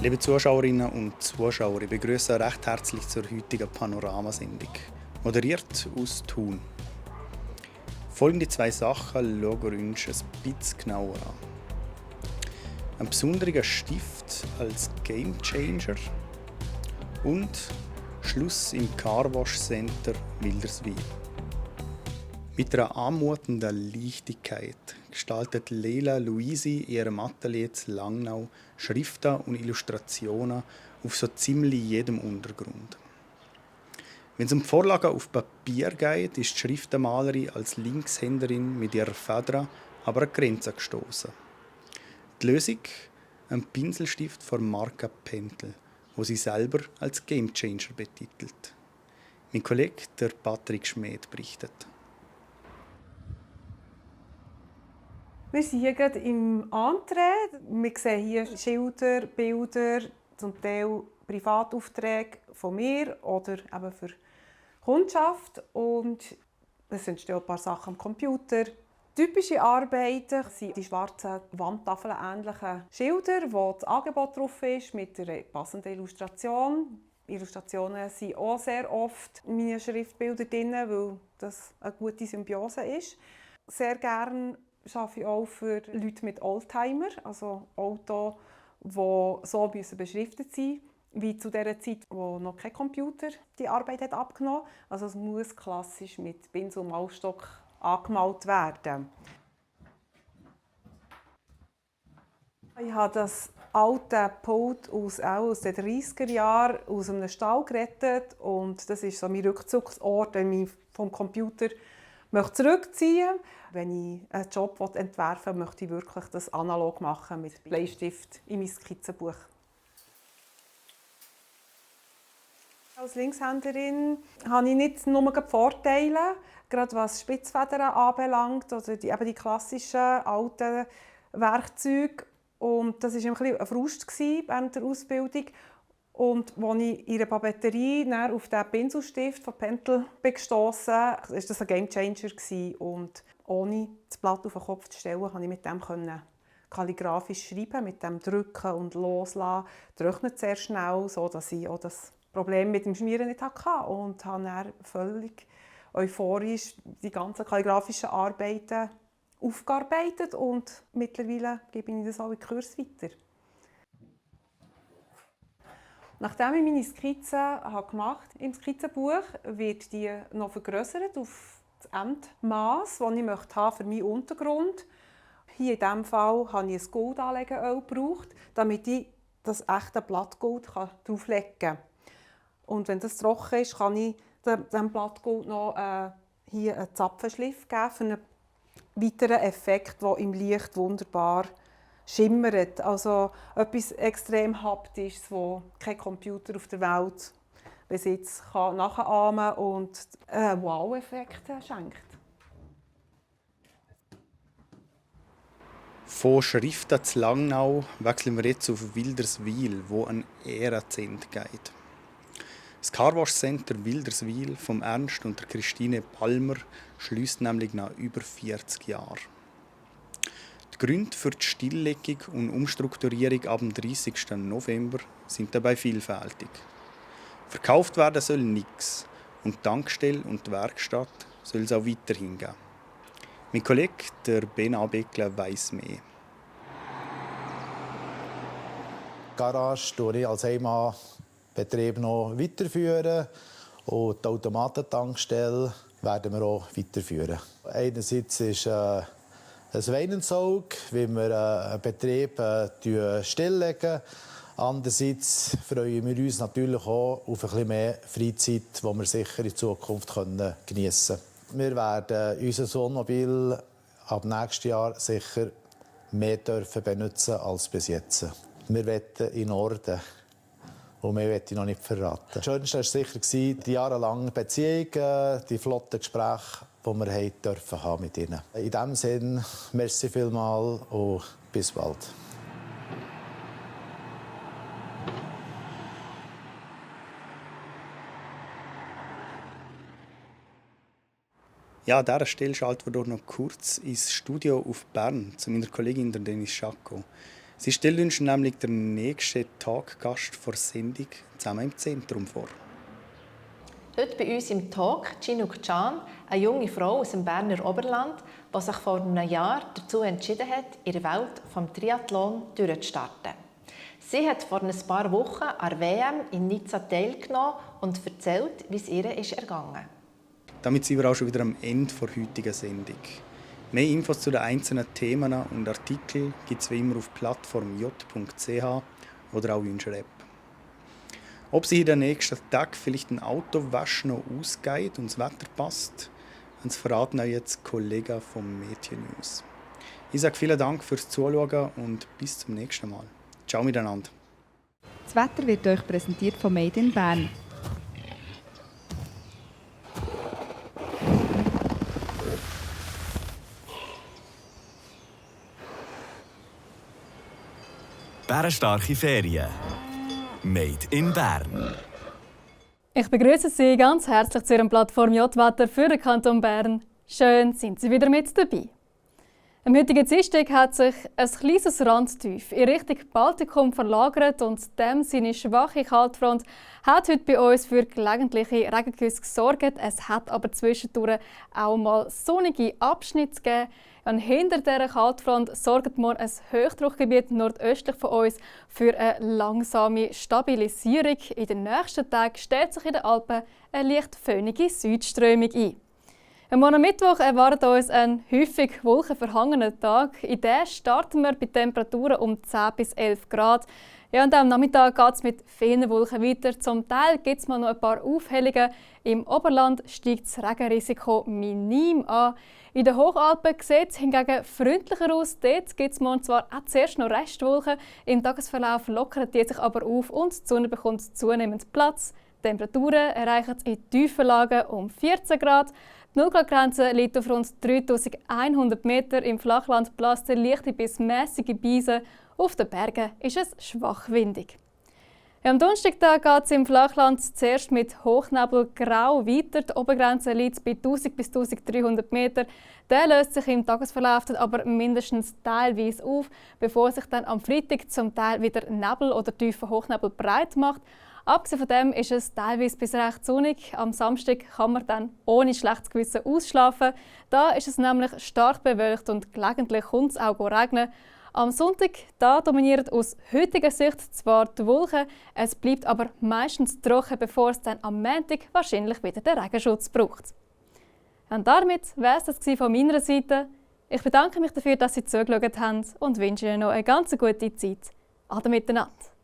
Liebe Zuschauerinnen und Zuschauer, ich begrüße euch recht herzlich zur heutigen Panoramasendung. Moderiert aus Thun. Folgende zwei Sachen schauen wir uns ein bisschen genauer an. Ein besonderer Stift als Gamechanger und Schluss im Carwash Center Wilderswil. Mit einer anmutenden Leichtigkeit gestaltet Leila Luisi in ihrem Atelier zu Langnau Schriften und Illustrationen auf so ziemlich jedem Untergrund. Wenn es um die Vorlagen auf Papier geht, ist die Schriftenmalerin als Linkshänderin mit ihrer Feder aber an Grenzen gestoßen. Die Lösung? Ein Pinselstift von Marca Pentel, wo sie selber als Gamechanger betitelt. Mein Kollege, der Patrick Schmed, berichtet. Wir sind hier gerade im Entree. Wir sehen hier Schilder, Bilder, zum Teil Privataufträge von mir oder eben für Kundschaft. Und es entstehen ein paar Sachen am Computer. Typische Arbeiten sind die schwarzen Wandtafeln ähnlichen Schilder, wo das Angebot drauf ist, mit einer passenden Illustration. Illustrationen sind auch sehr oft in meinen Schriftbildern drin, weil das eine gute Symbiose ist. Sehr gerne arbeite ich auch für Leute mit Oldtimer, also Autos, die so beschriftet sein müssen, wie zu der Zeit, wo noch kein Computer die Arbeit hat abgenommen hat. Also es muss klassisch mit Pinsel und Malstock angemalt werden. Ich habe das alte Pult aus den 30er Jahren aus einem Stall gerettet und das ist so mein Rückzugsort, wenn ich vom Computer zurückziehen möchte. Wenn ich einen Job entwerfen will, möchte ich wirklich das analog machen mit Bleistift in mein Skizzenbuch. Als Linkshänderin habe ich nicht nur Vorteile, gerade was Spitzfedern anbelangt, oder die klassischen alten Werkzeuge. Und das war ein bisschen ein Frust während der Ausbildung. Und als ich in einer Papeterie auf den Pinselstift von Pentel gestossen bin, war das ein Gamechanger. Und ohne das Blatt auf den Kopf zu stellen, konnte ich mit dem kalligrafisch schreiben, mit dem Drücken und Loslassen. Trocknet sehr schnell, sodass ich auch das Problem mit dem Schmieren nicht hatte. Und habe dann völlig euphorisch die ganzen kalligrafischen Arbeiten aufgearbeitet. Und mittlerweile gebe ich das auch in Kurs weiter. Nachdem ich meine Skizze gemacht habe im Skizzenbuch, wird die noch vergrößert auf das Endmaß, das ich für meinen Untergrund haben. Hier in diesem Fall habe ich ein Goldanlegeöl gebraucht, damit ich das echte Blattgold drauflegen kann. Und wenn das trocken ist, kann ich dem Blattgold noch hier einen Zapfenschliff geben für einen weiteren Effekt, der im Licht wunderbar schimmert. Also etwas extrem Haptisches, das kein Computer auf der Welt bis jetzt nachahmen kann und einen Wow-Effekt schenkt. Von Schriften zu Langnau wechseln wir jetzt auf Wilderswil, wo ein Ehrenzent geht. Das Carwash Center Wilderswil vom Ernst und der Christine Palmer schließt nämlich nach über 40 Jahren. Die Gründe für die Stilllegung und Umstrukturierung ab dem 30. November sind dabei vielfältig. Verkauft werden soll nichts und die Tankstelle und die Werkstatt soll es auch weiterhin geben. Mein Kollege, der Ben Abeckler, weiss mehr. Die Garage führe ich als Einmannbetrieb noch weiterführen und die Automatentankstelle werden wir auch weiterführen. Einerseits ist ein Weinensaug, wie wir einen Betrieb stilllegen. Andererseits freuen wir uns natürlich auch auf ein bisschen mehr Freizeit, die wir sicher in Zukunft geniessen können. Wir werden unser Wohnmobil ab nächstes Jahr sicher mehr benutzen als bis jetzt. Wir wollen in den Norden. Und mehr möchte ich noch nicht verraten. Das Schönste war sicher die jahrelange Beziehung, die flotten Gespräche, die wir haben mit ihnen. In diesem Sinne, merci vielmals und bis bald. Ja, an dieser Stelle schalten wir doch noch kurz ins Studio auf Bern zu meiner Kollegin Denise Schacko. Sie stellt uns nämlich den nächsten Talkgast vor Sendung zusammen im Zentrum vor. Heute bei uns im Talk Chinook Can, eine junge Frau aus dem Berner Oberland, die sich vor einem Jahr dazu entschieden hat, in der Welt des Triathlon durchzustarten. Sie hat vor ein paar Wochen an der WM in Nizza teilgenommen und erzählt, wie es ihr ergangen ist. Damit sind wir auch schon wieder am Ende der heutigen Sendung. Mehr Infos zu den einzelnen Themen und Artikeln gibt es wie immer auf plattformj.ch oder auch in unserer App. Ob sich in den nächsten Tagen vielleicht ein Autowasch noch ausgeht und das Wetter passt, das verraten euch jetzt Kollegen vom Mädchen News. Ich sage vielen Dank fürs Zuschauen und bis zum nächsten Mal. Ciao miteinander. Das Wetter wird euch präsentiert von Made in Bern. Bärenstarke Ferien. Made in Bern. Ich begrüße Sie ganz herzlich zu Ihrem Plattform J-Wetter für den Kanton Bern. Schön, sind Sie wieder mit dabei. Am heutigen Dienstag hat sich ein kleines Randtief in Richtung Baltikum verlagert und dem seine schwache Kaltfront hat heute bei uns für gelegentliche Regengüsse gesorgt. Es hat aber zwischendurch auch mal sonnige Abschnitte gegeben. Und hinter dieser Kaltfront sorgt morgen ein Hochdruckgebiet nordöstlich von uns für eine langsame Stabilisierung. In den nächsten Tagen stellt sich in den Alpen eine leicht föhnige Südströmung ein. Am Mittwoch erwartet uns ein häufig wolkenverhangener Tag. In dem starten wir bei Temperaturen um 10 bis 11 Grad. Ja, und am Nachmittag geht es mit vielen Wolken weiter. Zum Teil gibt es mal noch ein paar Aufhellungen. Im Oberland steigt das Regenrisiko minim an. In den Hochalpen sieht es hingegen freundlicher aus. Dort gibt es morgen zwar auch zuerst noch Restwolken. Im Tagesverlauf lockern die sich aber auf und die Sonne bekommt zunehmend Platz. Die Temperaturen erreichen in tiefen Lagen um 14 Grad. Die 0-Grad-Grenze liegt auf rund 3100 Meter. Im Flachland bläst leichte bis mäßige Brise. Auf den Bergen ist es schwach windig. Am Donnerstag geht es im Flachland zuerst mit Hochnebel grau weiter. Die Obergrenze liegt bei 1000 bis 1300 Meter. Der löst sich im Tagesverlauf aber mindestens teilweise auf, bevor sich dann am Freitag zum Teil wieder Nebel oder tiefer Hochnebel breit macht. Abgesehen von dem ist es teilweise bis recht sonnig. Am Samstag kann man dann ohne schlechtes Gewissen ausschlafen. Da ist es nämlich stark bewölkt und gelegentlich kommt es auch regnen. Am Sonntag da dominiert aus heutiger Sicht zwar die Wolken, es bleibt aber meistens trocken, bevor es dann am Montag wahrscheinlich wieder den Regenschutz braucht. Und damit war es das von meiner Seite. Ich bedanke mich dafür, dass Sie zugeschaut haben und wünsche Ihnen noch eine ganz gute Zeit. Ade miteinander.